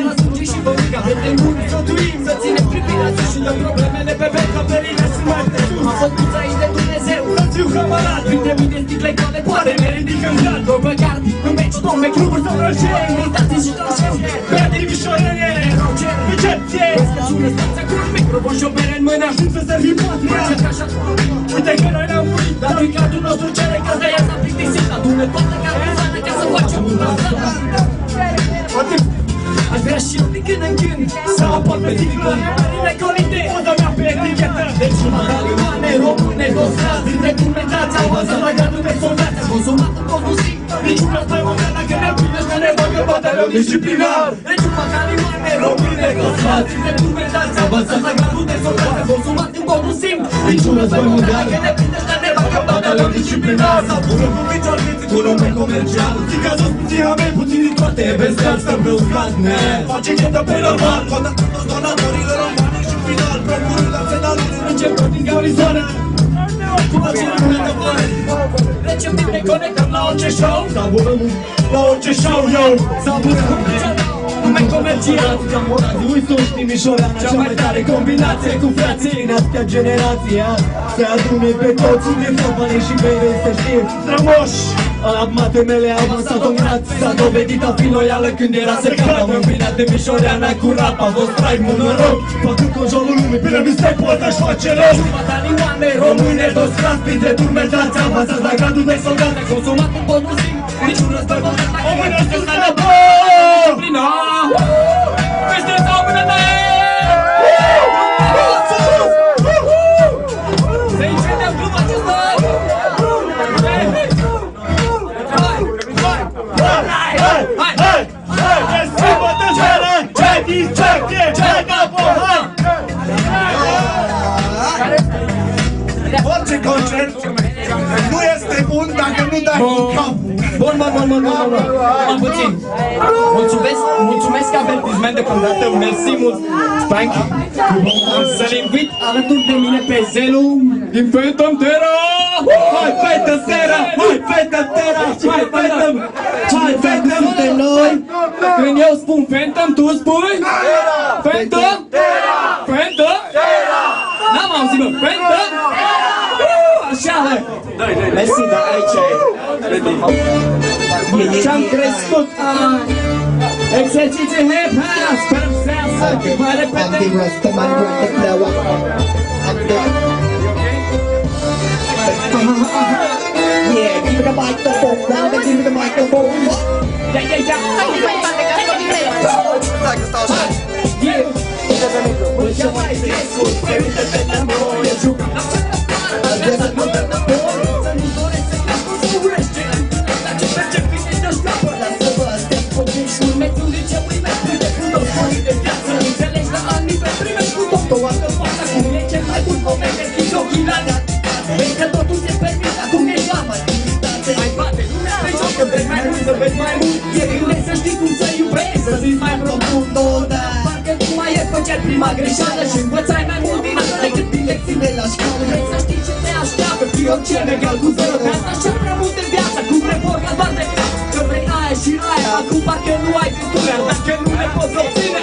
La sânge și băuga, vedem unii sfătuim să ținem privirea și dăm problemele pe bec, că perine sunt mai de sus. Am făcut aici de Dumnezeu, să-ți-u camarat, printre mii de sticle goale, poate ne ridicăm grad. Doi băgat, în meci, domne, cluburi sau rășeni, imitații și tranșeni, bea de mișorăne, recepție. Vezi că sună stația cu un microfon și o bere în mână, ajung să servim patria. Uite că noi ne-am murit, dar picatul nostru cere că de ea s-a plictisit. Adună toate cartuzane ca să facem un aș vrea și eu din când în când să apar pe sticlă Marine colite, poza mea pe etichetă. Deci matalimane, române, dostrați dintre documentați, avansat la gradul de soldați. Am consumat în condusit, niciuna mai mondial. Dacă ne primești că ne bagă batalon disciplinar. Deci matalimane, române, dostrați dintre documentați, avansat la gradul de soldați. Am consumat în condusit, niciuna mai mondial. Dacă ne primești că ne bagă batalon disciplinar. S-a pură cu picior vieții cu nume comercial. Țiga jos puțin ameni, puțin din toate bestial. Stăm pe uscat, ne face gheta pe normal. Contactul toți donatorilor români și final procurul naționalul început din garizoane. Cu acele mână bani trecem din ne conectăm la orice show. Saburăm la orice show, yo. Saburăm nume comercial. Camurații sunt Timișoreana, cea mai tare combinație cu frații în astea generația. Se adune pe toți unde fac bani și bere, să știe strămoși. Armate mele au avansat în grad. S-a dovedit a fi loială când era secret. Am îmbinat de Mișoreana cu rap. A fost trai mult noroc. Făcând conjurul lumii, bine mi se poate aș face loc. Batalioane române, toți frați printre turmentați. Avansați la gradul de soldate. Consumat în bonuzii, niciun război mondial. O mână sus înapoi! Disciplina! Peste sau mână ta e! Se incendiam gluma acesta! Orice concert nu este bun dacă nu dai cu capul. Bun, mai puțin. Mulțumesc avertisment de conductă, mersi mult, Spanky. Să-l invit alături de mine pe Zelu din Phantom Terra. Hai, Phantom Terra! Hai, Phantom Terra! Hai, Phantom! Hai, Phantom de noi! Când eu spun Phantom, tu spui? Phantom? Phantom? N-am auzit, mă! Phantom? Așa, hai! Mersi, dar aici e. Ce-am crescut exerciții hip-hop. Sperăm să iasă mai repede. Yeah, give me the microphone, now they give me the microphone. Ce mai crescut, pe uite-te la noi, eu jucam la să nu doresc să las cum spurește. La ce merge bine de școapă, lasă vă astea povești. Urmeți un liceu, primești prinde cu toți banii de viață. Înțelegi la anii pe primești cu tot o altă față. Cum e cel mai bun moment, deschis ochii la dea. Vezi că totul se permite, acum ești la mai limitate. Mai bate lumea pe joc, că vezi mai mult, să vezi mai mult. E greu să știi cum să iubești, să zici mai profund, da. Parcă tu mai e făceai prima greșeală și învățai mai mult din asta decât din lecții de la școală. Vrei să știi ce te așteaptă, fii orice egal cu zero. Pe asta și prea mult în viață, cum reforma doar de cap. Că vrei aia și aia, acum parcă nu ai virtule. Dacă nu le poți obține,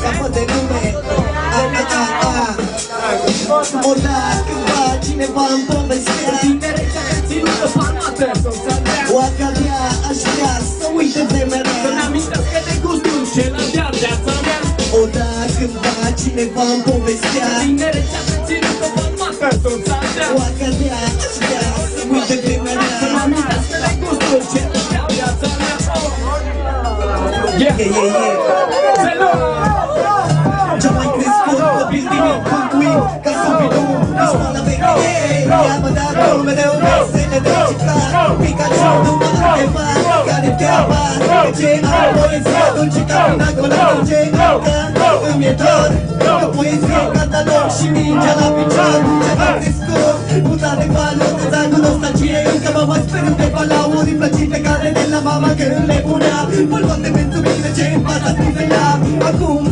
Capă de lume, Odată cândva cineva îmi povestea tinerețea că ținută panată să-ți alea. Oaca mea aș vrea să uite de mereu. Să-mi amintească de gustul și la viața mea. Odată cândva cineva îmi povestea Tinerețea că ținută panată să-ți alea. Oaca mea aș vrea să uite de mereu. Să-mi amintească de gustul și la viața mea. Zelu! Ce-a mai crescut copil din mic conduit ca să fiu nici mă la veche. Ia-mă de acolo mereu desene de cifrar Pikachu nu mă întreba care te apar. De ce am poezie dulce ca prin acolo dulce că îmi e dor. Că poezie catalog și mingea la picior. Ce-a crescut puta de valuri de dar cu nostalgie. Încă mă mai sper în pe balauri plăcite care de la mama când le punea. Pălcoate pentru mine ce în fața scrisea. Acum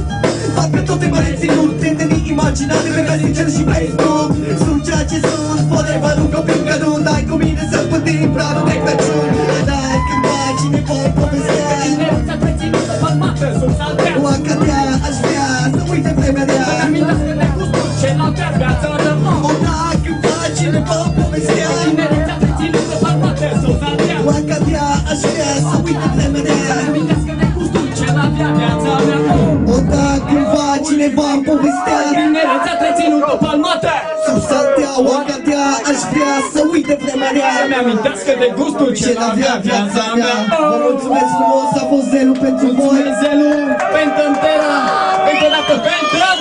fac pe toate băieții nu te de inima pagina de pe Messenger și Facebook. Sunt ceea ce sunt, potrivă nu copil că nu dai cu mine să pândim planul de Crăciun. Dai cândva cineva povestea Tinerețea treținută, palmată, sunt saltea o acadea, aș vrea să uite vremea rea. Să-mi amintească de gustul ce n-avea viața rămân O da cândva cineva povestea Tinerețea treținută, palmată, sunt saltea o acadea, aș vrea să uite vremea rea. Să-mi amintească de gustul ce n-avea viața mea O da cândva cineva povestea Tinerețea treținută, palmată sub saltea, o acadea, aș vrea să uite vremea rea. Să-mi amintească de gustul ce n-avea viața mea Vă mulțumesc frumos, a fost Zelu pentru voi. Mulțumesc, Zelu, Phantom Terra Încă o dată, Phantom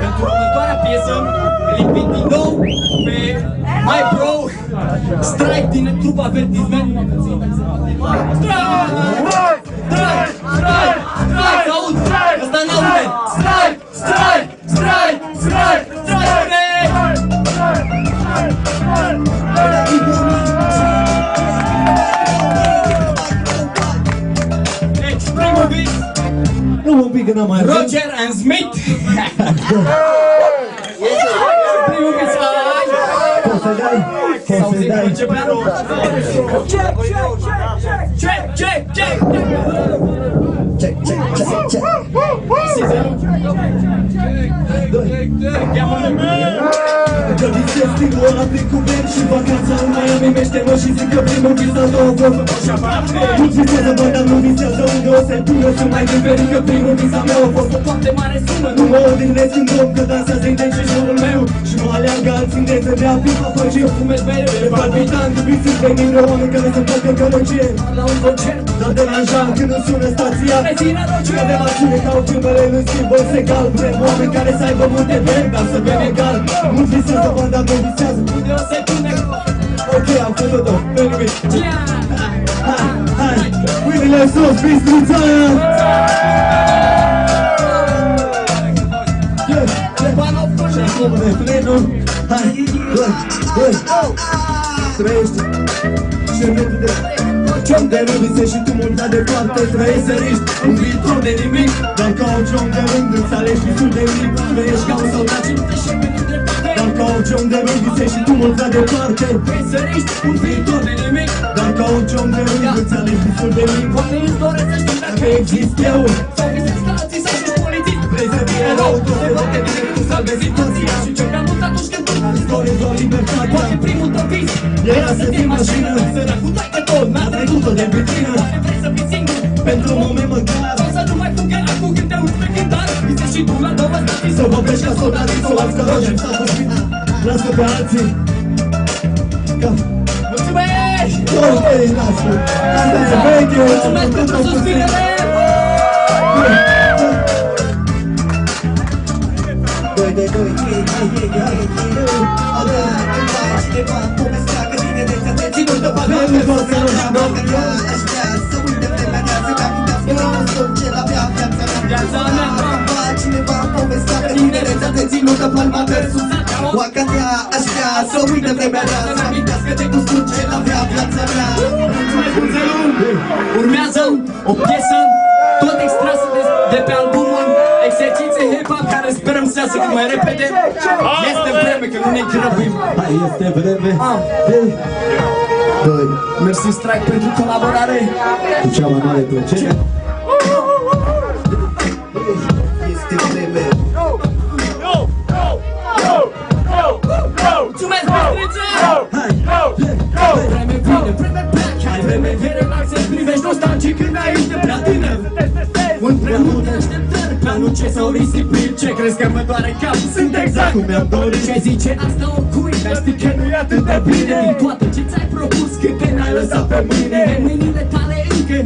Pentru următoarea piesă, îl invit din nou pe My Bro Strike din trupa Avertisment. Strike, aud, ăsta n-aude. Strike, deci, primul beat, Nu un pic că n-am mai auzit. Roger and Smith. Primul beat, Poți să dai? s-au auzit cum începea? Check. Că visez stilul ăla plin cu bani și vacanța în Miami mește-mă și zic că primul vis la două vorbă Mulți visează bani, dar nu visează unde o să pună. Sunt mai diferit că primul vis a meu a fost O foarte mare sumă, Nu mă odihnesc când om că dansează intens și jurul meu Și mă aleargă alții în deză de a fi papă și eu fumez mereu, E palpitant, visez venim de oameni care se facă călăcie la un concert. Dar deranjant când îmi sună stația Rezina Roger, de mașini ca filmele în schimbă se gal Vrem oameni care să aibă multe bani, dar să bem egal Mulți visează bani, dar nu visează unde o să pune? Ok, am făcut-o, very good Hai, mâinile sus, bistruța aia Și acum refrenul Hai, doi Trăiește Șervetul de Ciom de nu vise și tu mult de departe Trăiești să riști un viitor de nimic Dar ca un ciom de rând îți alegi visul de mic Trăiești ca un soldat și nu te șerpe de dreptate Dar ca un ciom de rând vise și tu mult de departe Vrei să riști un viitor de nimic. Dar ca un ciom de rând îți alegi visul de mic Poate îți doresc să știi dacă Dacă exist eu sau visezi ca alții sau ești polițist. Vrei să fii erou, tu te poate bine că tu salvezi situația Și ce prea mult atunci când tu Istoriei doar libertatea poate primul tău vis Era să fii mașină Săracul dai că tot N-a trecut-o de vitrină Poate vrei să fii singur Pentru un moment măcar sau să nu mai fugă acum când te urci pe cântar. Visezi și tu la două stații Să vorbești ca soldații, să o alți ca Roger sau Bushmina Lasă pe alții Ca mulțumesc! Ok, lasă Asta e veche Mulțumesc pentru susținere! Doi, Abia cândva cineva povestea că tinerețea te ținut de palmată Aș vrea să uite vremea mea, să-mi amintească de gustul ce l-avea viața mea Cândva cineva povestea că tinerețea te ținut de palmată O acadea, aș vrea să uite vremea mea, să-mi amintească de gustul ce l-avea viața mea Urmează o piesă tot extrasă de pe albumul Exerciții Hip-Hop, care sperăm să iasă cât mai repede. Este vreme, că nu ne grăbim. Hai, este vreme Doi Mersi Strike pentru colaborare. Cu cea mai mare plăcere Este vreme Mulțumesc, Petrițe! Vreme vine, vreme pleacă. Hai, vreme vine, mai să privești nostalgic când aici de prea tânăr. Un prea multe așteptări, planul ce s-au risipit. Ce crezi că mă doare cap? Sunt exact cum mi-am dorit. Ce zice asta oricui, dar știi că nu e atât de bine. Din toate ce ți-ai propus, câte n-ai lăsat pe mâine. De mâinile tale încă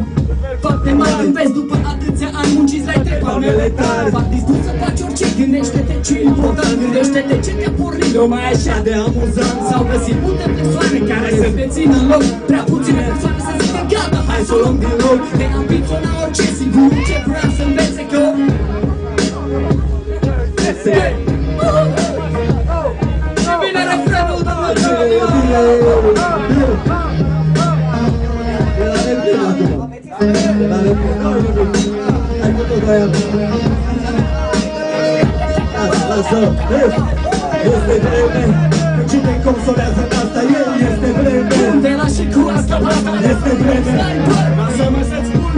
foarte mari. Când vezi după atâția ani munciți la te palmele tari. Fac dispus să faci orice, gândește-te ce important. Gândește-te ce te-a pornit, nu mai așa de amuzant. S-au găsit multe persoane care să te țină în loc. Prea puține persoane să zică gata, hai să o luăm din loc. Te ambiționa orice, sigur ce vrea să învețe că și vine refrenul, doamnă. până acum. Hai cu tot aia. Lasă, este vreme. Cine consolează în asta, el este vreme. De la și cu asta, este vreme. lasă-mă să-ți spun.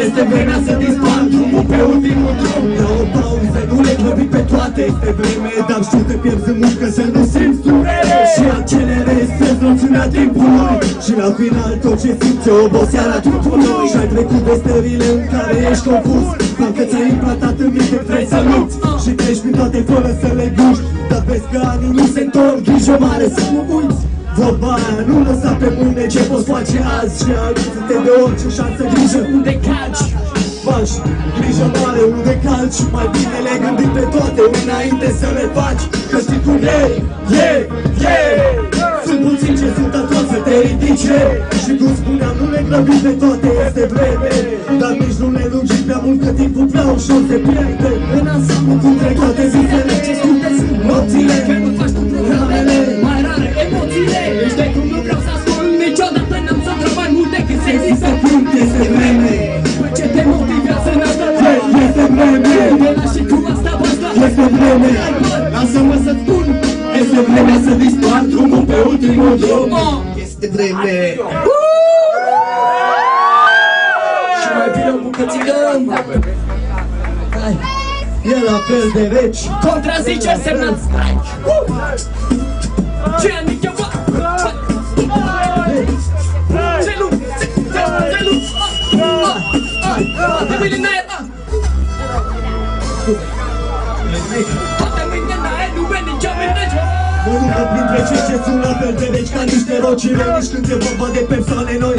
Este vremea să dispar drumul pe ultimul drum. La o pauză, nu le grăbi pe toate. Este vreme, dar știu te pierzi în muncă să nu simți durere. Și accelerezi spre noțiunea timpului. Și la final tot ce simți e oboseala trupului. Și ai trecut de stările în care ești confuz. Parcă ți-ai implantat în minte, vrei să lupți. Și treci prin toate fără să le guști. Dar vezi că anii nu se întorc, grijă mare să nu uiți. Vorba aia, nu lăsa pe mâine ce poți face azi. Și agită-te de orice șansă, grijă unde calci. Faci grijă mare unde calci. Mai bine le gândi pe toate înainte să le faci. Că știi cum e. Sunt puțini ce sunt atunci să te ridice. Și cum spuneam, nu le grăbi pe toate, este vreme. Dar nici nu le lungi prea mult, că timpul prea ușor se pierde. În ansamblu cum trec toate zilele ce scurte sunt nopțile. Că nu faci tu programele mai rare, emoțiile. Ești de cum nu vreau să ascult niciodată. N-am să trău mai mult decât să există punct. Este vreme. Pe ce te motivează în asta? Este vreme. De la și cu asta, basta. Este vreme. Lasă-mă să-ți spun. Este vremea să dispar drumul pe ultimul drum. Este vreme. Și mai bine o bucățică. E la fel de reci. Contrazice semnat strike. Ce adică bă? Celu. Toate mâinile în aer. Toate mâinile în aer, nu veni ce amintești. Mănâncă printre cei ce sunt la fel de reci ca niște roci nici când e vorba de persoane noi.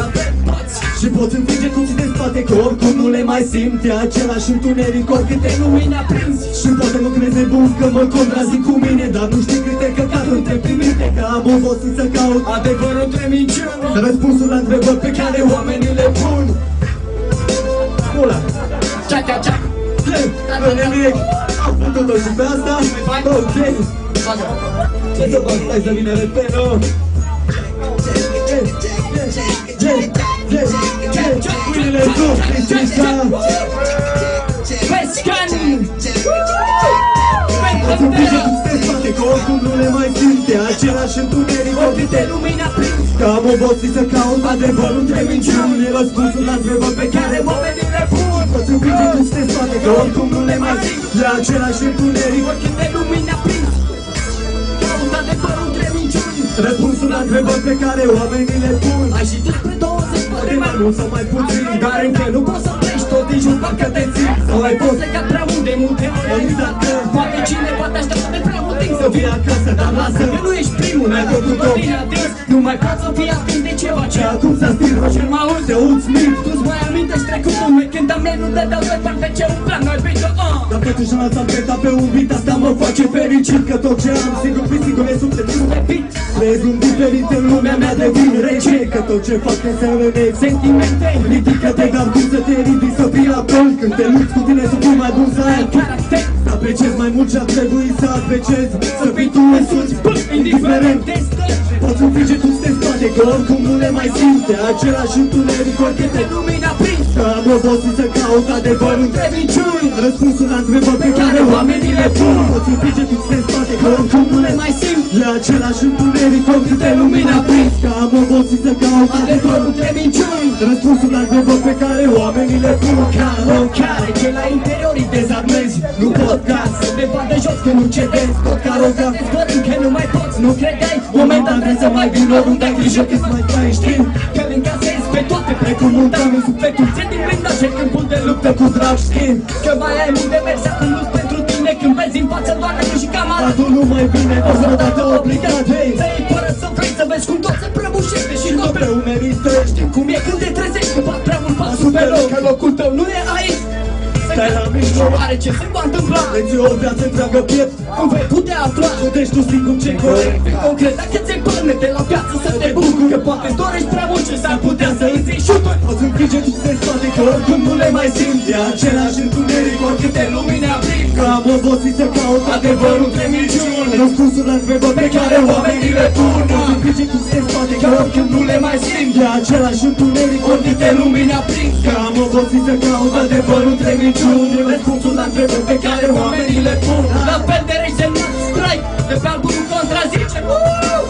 Și poți învinge cu ții de spate că oricum nu le mai simte. Același întuneric oricâte lumini aprinzi. Și poate nu crezi nebun că mă contrazic cu mine. Dar nu știi câte căcaturi te primite. Că am obosit să caut Adevărul între minciuni. răspunsul la întrebări pe care oamenii le pun. Ula! Cea. Nu nimic! Am făcut-o și pe asta. Ok! Ce să fac? Stai să vină repenul. Mâinile sus, Cristița. Pescani. Ați învige cum stai spate, că oricum nu le mai simte. Același întuneric, Oricâte lumini aprins. că am obosit să caut adevărul între minciuni. E răspunsul la întrebări pe care Oamenii le pun. poți învige cum stai spate, că oricum nu le mai simte. E același întuneric, Oricâte lumini aprins. Caut adevărul între minciuni. răspunsul la întrebări pe care oamenii le pun. Ai și tu spre 20 Poate ori mai mult sau mai puțin, dar încă nu poți să pleci tot din jur, parcă te ții. Sau ai fost plecat prea mult de multe ori. exact că Poate cineva te așteaptă de prea mult timp să vii acasă, dar lasă Că nu ești primul, n-ai făcut-o bine atins. Nu mai poți să fii atins de ceva ce acum s-a stilă. Ce mă auzi? Te auzi mic, Tu-ți mai amintești trecutul meu când am nu de dau de parte ce umpleam noi bită. dar totuși am lăsat feta pe un beat. Asta mă face fericit, că tot ce am sigur fi sigur e sufletul. Repit, Trăiesc un diferit în lumea mea de vin rece. Că tot ce fac te înseamnă sentimente, ridică-te, dar cum să te ridici să fii la fel. Când te lupți cu tine să fii mai bun să ai caracter, să apreciezi mai mult ce ar trebui să apreciezi. Să fii tu însuți, indiferent. de stări. Poți învinge cum te spate, că oricum nu le mai simte. Același întuneric, oricâte Lumina prins, că am obosit să caut adevărul între minciuni. răspunsul la întrebări pe care oamenii le pun. Poți învinge cum te spate, că oricum nu le mai simt. E același întuneric, oricâte lumina prins, că am obosit să caut adevărul între minciuni. răspunsul la întrebări pe care oamenii le pun. Care ce la interior îi dezarmezi. Nu pot ca să te vadă jos că nu cedezi. Tot ca roga, zborim că nu mai poți, nu credeai. Momentan trebuie să mai vin oriunde ai grijă cât mai stai știind că le încasezi pe toate precum un dam în sufletul. Ți-e din blindaj câmpul de luptă cu drag schimb. Că mai ai mult de mers acum nu pentru tine. Când vezi în față doar tu și camara. Tu nu mai bine, o să dată obligat, hei. Să-i fără să vrei să vezi cum tot se prăbușește și tot Pe umerii tăi, știi cum e când te trezești că fac prea mult pasul pe loc. Că locul tău nu e aici. stai la mijloc. Oare ce se va întâmpla? Îți o viață întreagă piept, Cum vei putea afla? gândești tu singur ce corect. Concret, dacă ți-ai permite la viață să te bucuri. Că poate dorești prea mult și s-ar putea să îți iei șuturi. Poți învinge tu te spate, că oricum nu le mai simți. E același întuneric, oricâte lumini aprind. Că Am obosit să caut adevărul între minciuni, răspunsul la întrebări pe care oamenii le pun. Zice cum se spate că oricând nu le mai simt. E același întuneric, ordite lumini aprins. Că am obosit să caut adevărul între minciuni, răspunsul la întrebări pe care oamenii le pun. La fel de rei semnat strike de pe albumul Contrazice.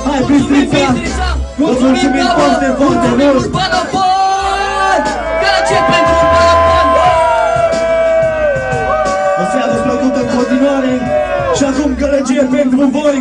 Hai Bistrița, mulțumim foarte, foarte mult. Balafon! Gălăgie pentru Balafon! O seară plăcută în continuare și acum gălăgie pentru voi.